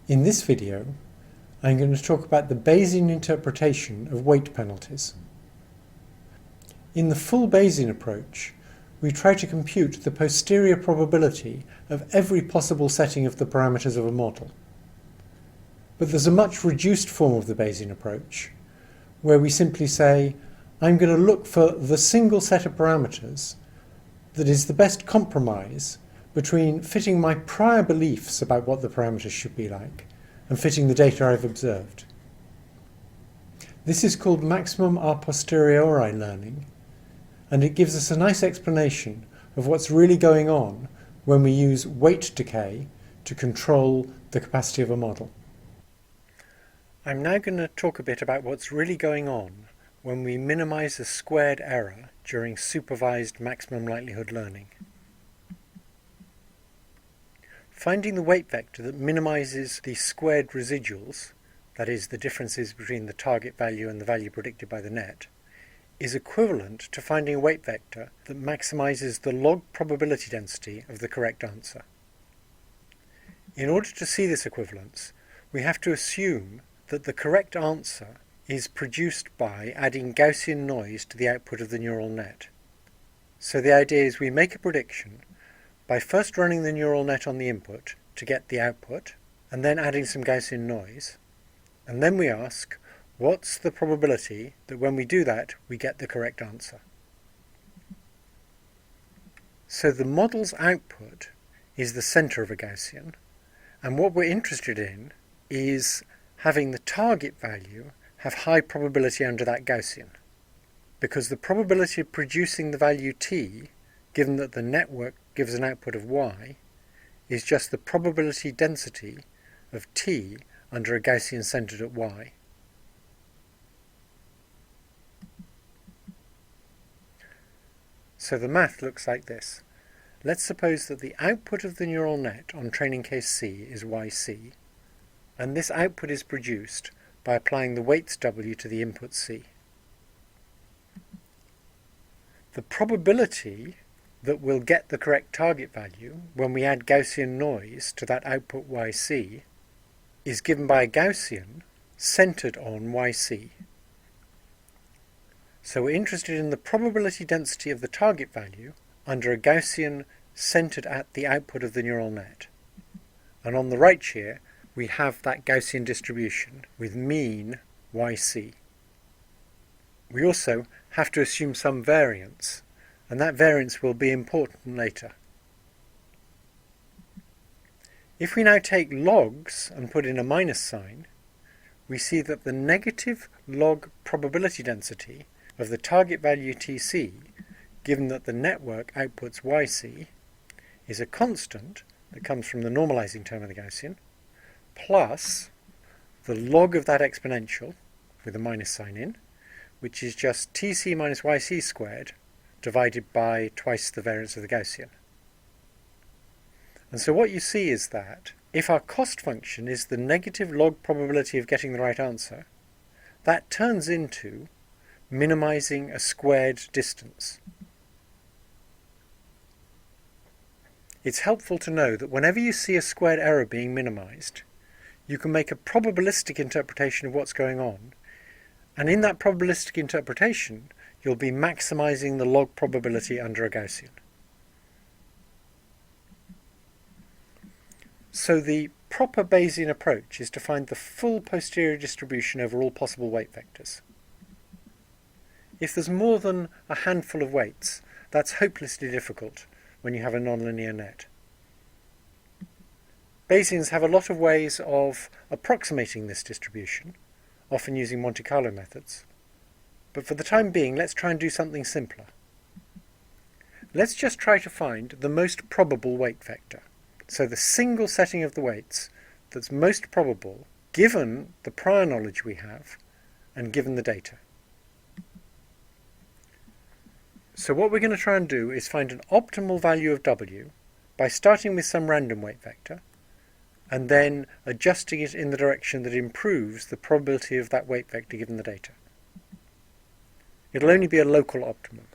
In this video, I'm going to talk about the Bayesian interpretation of weight penalties. In the full Bayesian approach, we try to compute the posterior probability of every possible setting of the parameters of a model. But there's a much reduced form of the Bayesian approach, where we simply say, I'm going to look for the single set of parameters that is the best compromise between fitting my prior beliefs about what the parameters should be like and fitting the data I've observed. This is called maximum a posteriori learning, and it gives us a nice explanation of what's really going on when we use weight decay to control the capacity of a model. I'm now going to talk a bit about what's really going on when we minimize the squared error during supervised maximum likelihood learning. Finding the weight vector that minimizes the squared residuals, that is, the differences between the target value and the value predicted by the net, is equivalent to finding a weight vector that maximizes the log probability density of the correct answer. In order to see this equivalence, we have to assume that the correct answer is produced by adding Gaussian noise to the output of the neural net. So the idea is we make a prediction by first running the neural net on the input to get the output, and then adding some Gaussian noise, and then we ask, what's the probability that when we do that, we get the correct answer? So the model's output is the center of a Gaussian, and what we're interested in is having the target value have high probability under that Gaussian, because the probability of producing the value t, given that the network gives an output of y, is just the probability density of t under a Gaussian centered at y. So the math looks like this. Let's suppose that the output of the neural net on training case C is yc, and this output is produced by applying the weights w to the input c. The probability that we'll get the correct target value when we add Gaussian noise to that output yc is given by a Gaussian centered on yc. So we're interested in the probability density of the target value under a Gaussian centered at the output of the neural net. And on the right here, we have that Gaussian distribution with mean yc. We also have to assume some variance, and that variance will be important later. If we now take logs and put in a minus sign, we see that the negative log probability density of the target value tc, given that the network outputs yc, is a constant that comes from the normalizing term of the Gaussian, plus the log of that exponential, with a minus sign in, which is just tc minus yc squared divided by twice the variance of the Gaussian. And so what you see is that if our cost function is the negative log probability of getting the right answer, that turns into minimizing a squared distance. It's helpful to know that whenever you see a squared error being minimized, you can make a probabilistic interpretation of what's going on, and in that probabilistic interpretation you'll be maximizing the log probability under a Gaussian. So the proper Bayesian approach is to find the full posterior distribution over all possible weight vectors. If there's more than a handful of weights, that's hopelessly difficult when you have a nonlinear net. Bayesians have a lot of ways of approximating this distribution, often using Monte Carlo methods. But for the time being, let's try and do something simpler. Let's just try to find the most probable weight vector. So the single setting of the weights that's most probable, given the prior knowledge we have, and given the data. So what we're going to try and do is find an optimal value of w by starting with some random weight vector, and then adjusting it in the direction that improves the probability of that weight vector given the data. It'll only be a local optimum.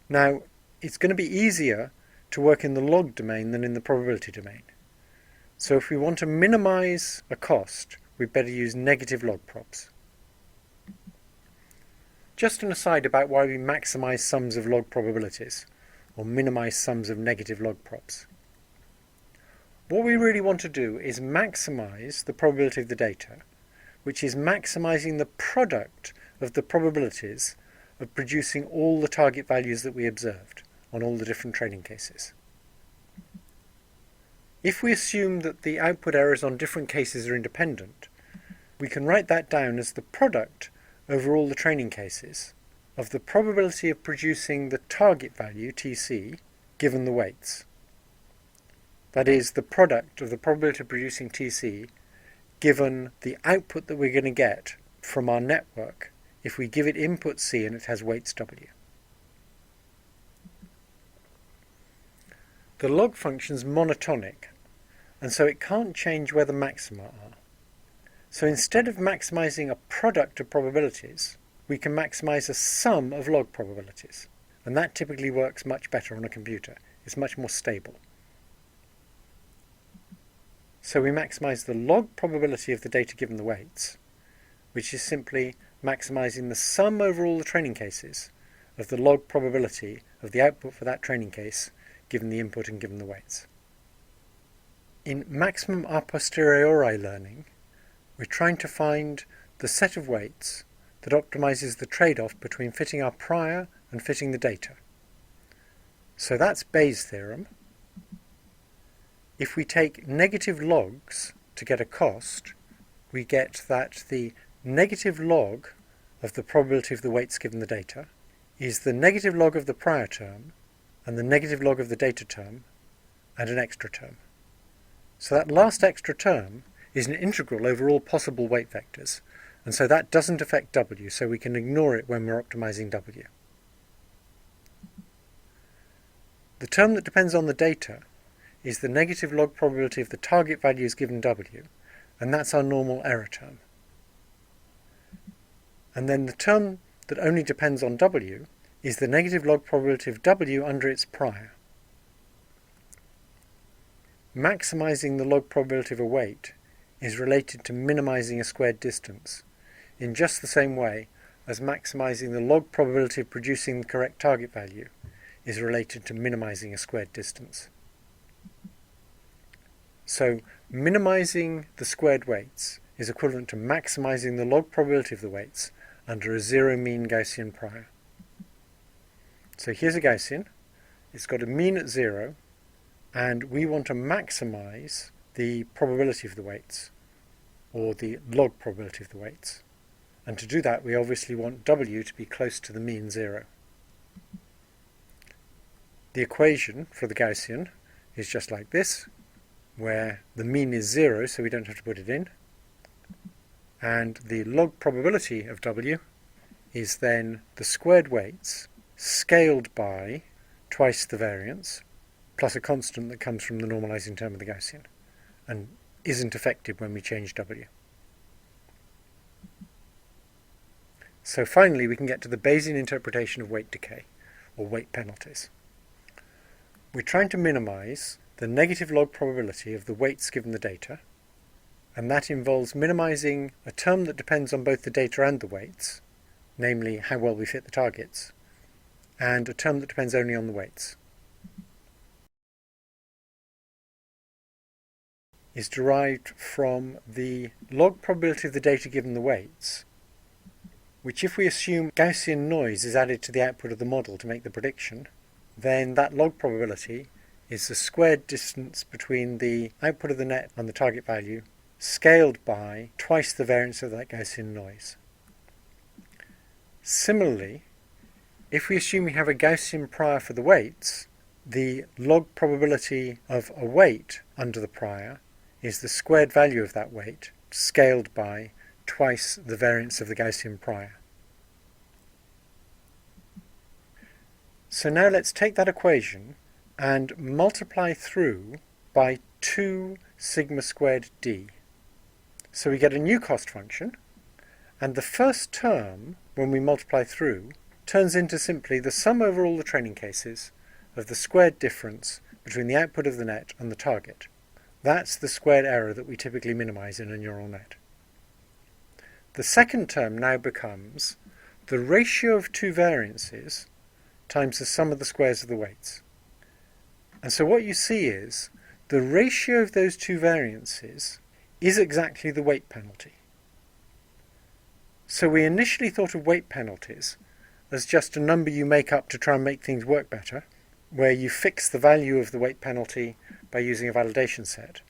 Now, it's going to be easier to work in the log domain than in the probability domain. So if we want to minimize a cost, we'd better use negative log probs. Just an aside about why we maximize sums of log probabilities, or minimize sums of negative log probs. What we really want to do is maximize the probability of the data, which is maximizing the product of the probabilities of producing all the target values that we observed on all the different training cases. If we assume that the output errors on different cases are independent, we can write that down as the product over all the training cases of the probability of producing the target value, TC, given the weights. That is, the product of the probability of producing TC given the output that we're going to get from our network if we give it input C and it has weights W. The log function's monotonic, and so it can't change where the maxima are. So instead of maximizing a product of probabilities, we can maximize a sum of log probabilities. And that typically works much better on a computer. It's much more stable. So we maximize the log probability of the data given the weights, which is simply maximizing the sum over all the training cases of the log probability of the output for that training case given the input and given the weights. In maximum a posteriori learning, we're trying to find the set of weights that optimizes the trade-off between fitting our prior and fitting the data. So that's Bayes' theorem. If we take negative logs to get a cost, we get that the negative log of the probability of the weights given the data is the negative log of the prior term and the negative log of the data term and an extra term. So that last extra term is an integral over all possible weight vectors, and so that doesn't affect W, so we can ignore it when we're optimizing W. The term that depends on the data is the negative log probability of the target values given W, and that's our normal error term. And then the term that only depends on W is the negative log probability of W under its prior. Maximizing the log probability of a weight is related to minimizing a squared distance, in just the same way as maximizing the log probability of producing the correct target value is related to minimizing a squared distance. So minimizing the squared weights is equivalent to maximizing the log probability of the weights under a zero mean Gaussian prior. So here's a Gaussian. It's got a mean at 0, and we want to maximize the probability of the weights, or the log probability of the weights. And to do that, we obviously want W to be close to the mean 0. The equation for the Gaussian is just like this, where the mean is 0, so we don't have to put it in. And the log probability of W is then the squared weights scaled by twice the variance, plus a constant that comes from the normalizing term of the Gaussian, and isn't affected when we change W. So finally we can get to the Bayesian interpretation of weight decay, or weight penalties. We're trying to minimize the negative log probability of the weights given the data, and that involves minimizing a term that depends on both the data and the weights, namely how well we fit the targets, and a term that depends only on the weights. Is derived from the log probability of the data given the weights, which if we assume Gaussian noise is added to the output of the model to make the prediction, then that log probability is the squared distance between the output of the net and the target value scaled by twice the variance of that Gaussian noise. Similarly, if we assume we have a Gaussian prior for the weights, the log probability of a weight under the prior is the squared value of that weight scaled by twice the variance of the Gaussian prior. So now let's take that equation and multiply through by 2 sigma squared d. So we get a new cost function, and the first term, when we multiply through, turns into simply the sum over all the training cases of the squared difference between the output of the net and the target, That's the squared error that we typically minimize in a neural net. The second term now becomes the ratio of two variances times the sum of the squares of the weights. And so what you see is the ratio of those two variances is exactly the weight penalty. So we initially thought of weight penalties as just a number you make up to try and make things work better, where you fix the value of the weight penalty by using a validation set.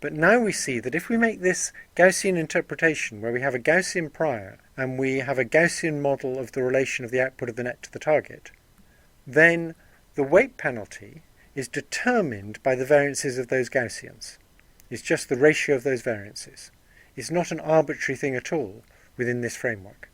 But now we see that if we make this Gaussian interpretation, where we have a Gaussian prior and we have a Gaussian model of the relation of the output of the net to the target, then the weight penalty is determined by the variances of those Gaussians. It's just the ratio of those variances. It's not an arbitrary thing at all within this framework.